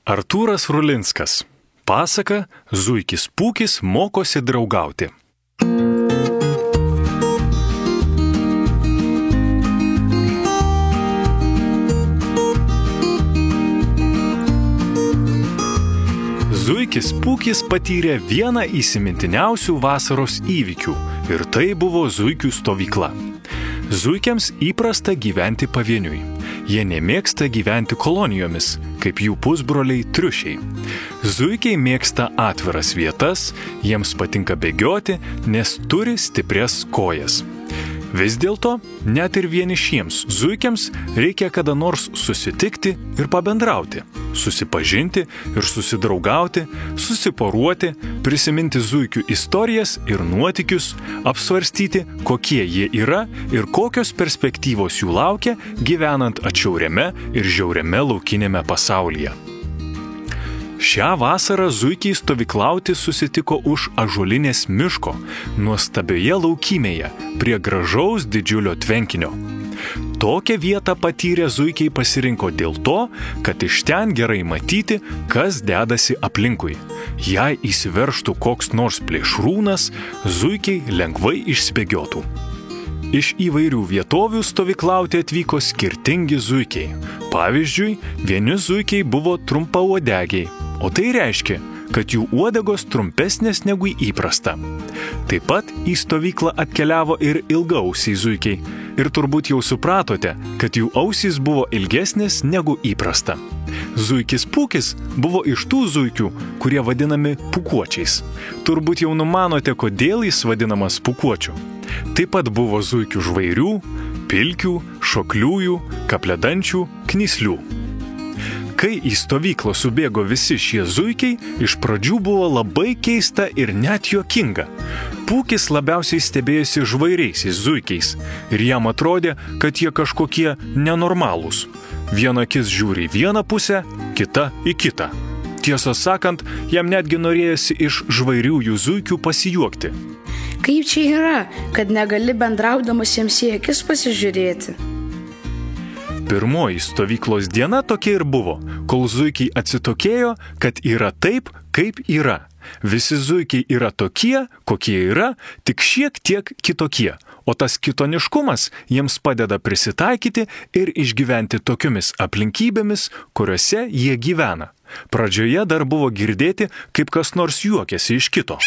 Artūras Rulinskas. Pasaka Zuikis Pūkis mokosi draugauti. Zuikis Pūkis patyrė vieną įsimintiniausių vasaros įvykių ir tai buvo zuikių stovykla. Zuikiams įprasta gyventi pavieniui. Jie nemėgsta gyventi kolonijomis, kaip jų pusbroliai triušiai. Zuikiai mėgsta atviras vietas, jiems patinka bėgioti, nes turi stiprias kojas. Vis dėlto, net ir vienišiems zuikiams reikia kada nors susitikti ir pabendrauti, susipažinti ir susidraugauti, susiporuoti, prisiminti zuikių istorijas ir nuotykius, apsvarstyti, kokie jie yra ir kokios perspektyvos jų laukia gyvenant atšiauriame ir žiauriame laukinėme pasaulyje. Šią vasarą zuikiai stovyklauti susitiko už ąžuolinės miško, nuostabioje laukymėje, prie gražaus didžiulio tvenkinio. Tokią vietą patyrę zuikiai pasirinko dėl to, kad iš ten gerai matyti, kas dedasi aplinkui. Jei įsiveržtų koks nors plėšrūnas, zuikiai lengvai išspėgiotų. Iš įvairių vietovių stovyklauti atvyko skirtingi zuikiai. Pavyzdžiui, vieni zuikiai buvo trumpauodegiai, o tai reiškia, kad jų uodegos trumpesnės negu įprasta. Taip pat į stovyklą atkeliavo ir ilgaausiai zuikiai. Ir turbūt jau supratote, kad jų ausys buvo ilgesnės negu įprasta. Zuikis Pūkis buvo iš tų zuikių, kurie vadinami pūkuočiais. Turbūt jau numanote, kodėl jis vadinamas pūkuočiu. Taip pat buvo zuikių žvairių, pilkių, šokliųjų, kapledančių, knyslių. Kai į stovyklą subėgo visi šie zuikiai, iš pradžių buvo labai keista ir net juokinga. Pūkis labiausiai stebėjosi žvairiaisiais zuikiais ir jam atrodė, kad jie kažkokie nenormalūs. Viena akis žiūri į vieną pusę, kita į kitą. Tiesą sakant, jam netgi norėjosi iš žvairiųjų zuikių pasijuokti. Kaip čia yra, kad negali bendraudamas jiems į akis pasižiūrėti? Pirmoji stovyklos diena tokia ir buvo, kol zuikiai atsitokėjo, kad yra taip, kaip yra. Visi zuikiai yra tokie, kokie yra, tik šiek tiek kitokie, o tas kitoniškumas jiems padeda prisitaikyti ir išgyventi tokiomis aplinkybėmis, kuriuose jie gyvena. Pradžioje dar buvo girdėti, kaip kas nors juokiasi iš kito.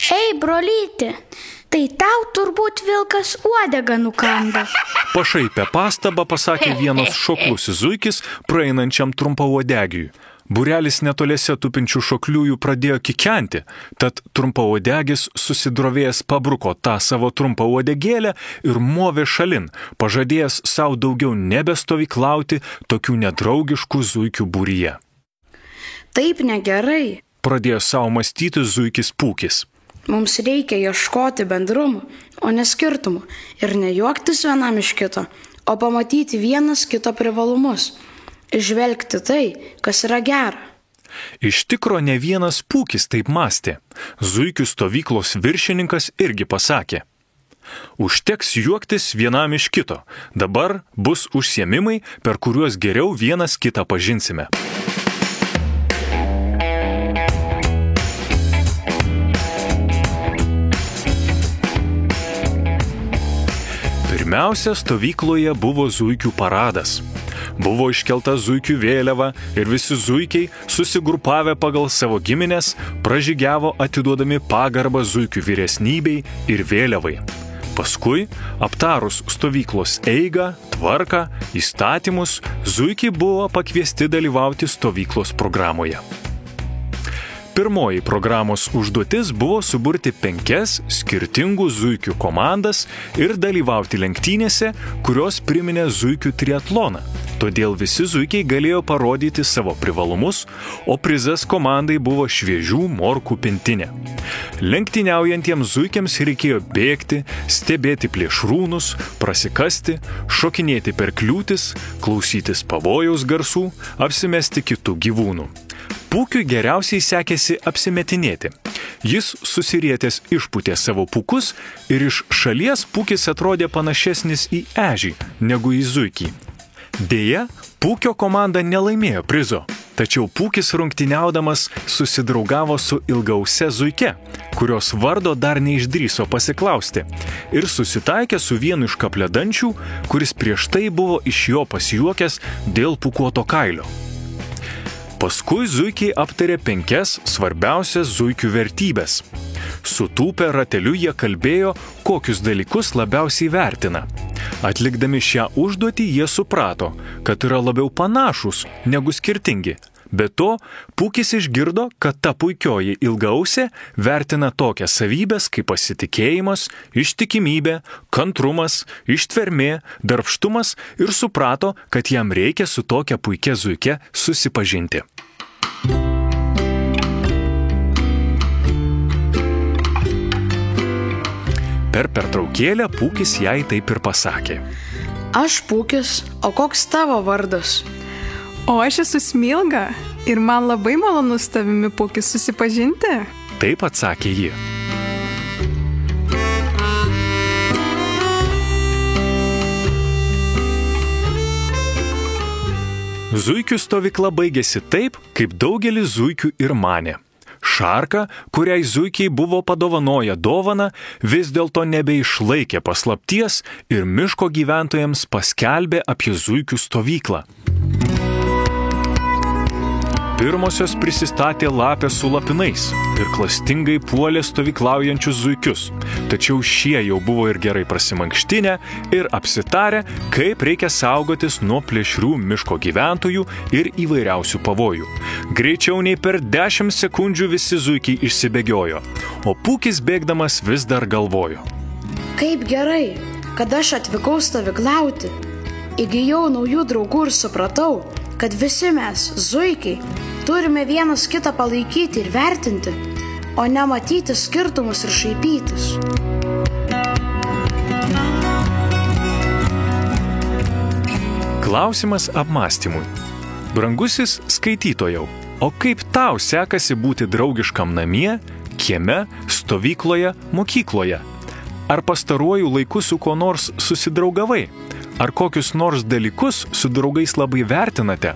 Ei, brolyti, tai tau turbūt vilkas uodegą nukanda. Pašaipę pastabą pasakė vienas šoklusis zuikis praeinančiam trumpauodegiui. Būrelis netoliese tupinčių šokliųjų pradėjo kikenti, tad trumpauodegis susidrovėjęs pabruko tą savo trumpauodegėlę ir movė šalin, pažadėjęs savo daugiau nebestovyklauti tokių nedraugiškų zuikių būryje. Taip negerai, pradėjo savo mąstyti zuikis Pūkis. Mums reikia ieškoti bendrumų, o ne skirtumų ir nejuoktis vienam iš kito, o pamatyti vienas kito privalumus. Žvelgti tai, kas yra gera. Iš tikro ne vienas Pūkis taip mąstė. Zuikių stovyklos viršininkas irgi pasakė. Užteks juoktis vienam iš kito. Dabar bus užsiėmimai, per kuriuos geriau vienas kitą pažinsime. Pirmiausia, stovykloje buvo zuikių paradas. Buvo iškelta zuikių vėliava ir visi zuikiai, susigrupavę pagal savo giminės, pražygiavo atiduodami pagarbą zuikių vyresnybei ir vėliavai. Paskui, aptarus stovyklos eigą, tvarką, įstatymus, zuikiai buvo pakviesti dalyvauti stovyklos programoje. Pirmoji programos užduotis buvo suburti 5 skirtingų zuikių komandas ir dalyvauti lenktynėse, kurios priminė zuikių triatloną. Todėl visi zuikiai galėjo parodyti savo privalumus, o prizas komandai buvo šviežių morkų pintinė. Lenktyniaujantiems zuikiams reikėjo bėgti, stebėti plėšrūnus, prasikasti, šokinėti per kliūtis, klausytis pavojaus garsų, apsimesti kitų gyvūnų. Pūkiui geriausiai sekėsi apsimetinėti. Jis susirietęs išpūtė savo pūkus ir iš šalies Pūkis atrodė panašesnis į ežį negu į zuikį. Deja, Pūkio komanda nelaimėjo prizo. Tačiau Pūkis rungtyniaudamas susidraugavo su ilgausia zuike, kurios vardo dar neišdrįso pasiklausti, ir susitaikė su vienu iš kapledančių, kuris prieš tai buvo iš jo pasijuokęs dėl pūkuoto kailio. Paskui zuikiai aptarė 5 svarbiausias zuikių vertybės. Sutūpę rateliu jie kalbėjo, kokius dalykus labiausiai vertina. Atlikdami šią užduotį jie suprato, kad yra labiau panašūs negu skirtingi. Be to, Pūkis išgirdo, kad ta puikioji ilgaausė vertina tokias savybės kaip pasitikėjimas, ištikimybė, kantrumas, ištvermė, darbštumas ir suprato, kad jam reikia su tokia puikia zuike susipažinti. Per pertraukėlę Pūkis jai taip ir pasakė. Aš Pūkis, o koks tavo vardas? O aš esu Smilga ir man labai malonu su tavimi, Pūkis, susipažinti. Taip atsakė ji. Zuikių stovykla baigėsi taip, kaip daugelis zuikių ir manė. Šarka, kuriai zuikiai buvo padovanoję dovaną, vis dėlto nebeišlaikė paslapties ir miško gyventojams paskelbė apie zuikių stovyklą. Pirmosios prisistatė lapės su lapinais ir klastingai puolė stovyklaujančius zuikius, tačiau šie jau buvo ir gerai prasimankštinę ir apsitarę, kaip reikia saugotis nuo plėšrių miško gyventojų ir įvairiausių pavojų. Greičiau nei per 10 sekundžių visi zuikiai išsibėgiojo, o Pūkis bėgdamas vis dar galvojo. Kaip gerai, kad aš atvykau stovyklauti. Įgijau naujų draugų ir supratau, kad visi mes, zuikiai, turime vienas kitą palaikyti ir vertinti, o ne matyti skirtumus ir šaipytis. Klausimas apmąstymui. Brangusis skaitytojau, o kaip tau sekasi būti draugiškam namie, kieme, stovykloje, mokykloje? Ar pastaruoju laiku su kuo nors susidraugavai? Ar kokius nors dalykus su draugais labai vertinate?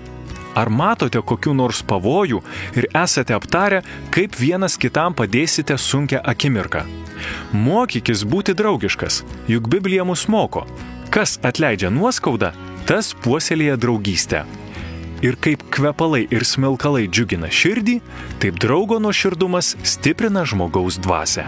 Ar matote kokių nors pavojų ir esate aptarę, kaip vienas kitam padėsite sunkią akimirką? Mokykis būti draugiškas, juk Biblija mus moko. Kas atleidžia nuoskaudą, tas puoselėja draugystę. Ir kaip kvepalai ir smilkalai džiugina širdį, taip draugo nuoširdumas stiprina žmogaus dvasią.